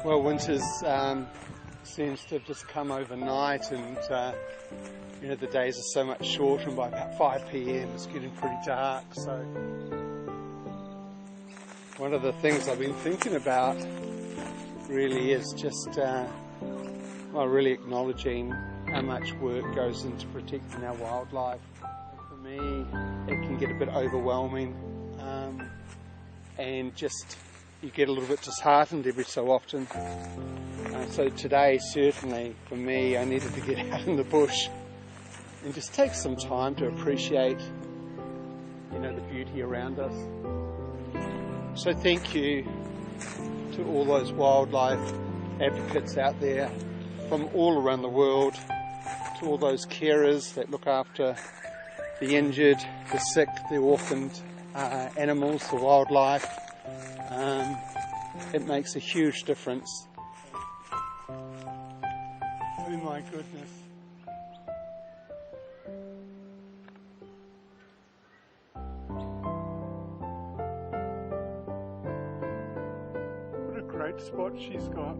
Well, winter's seems to have just come overnight, and the days are so much shorter, and by about 5 p.m. it's getting pretty dark. So one of the things I've been thinking about really is just really acknowledging how much work goes into protecting our wildlife. For me, it can get a bit overwhelming, and just you get a little bit disheartened every so often. So today, certainly for me, I needed to get out in the bush and just take some time to appreciate, the beauty around us. So thank you to all those wildlife advocates out there from all around the world, to all those carers that look after the injured, the sick, the orphaned animals, the wildlife. It makes a huge difference. Oh my goodness. What a great spot she's got.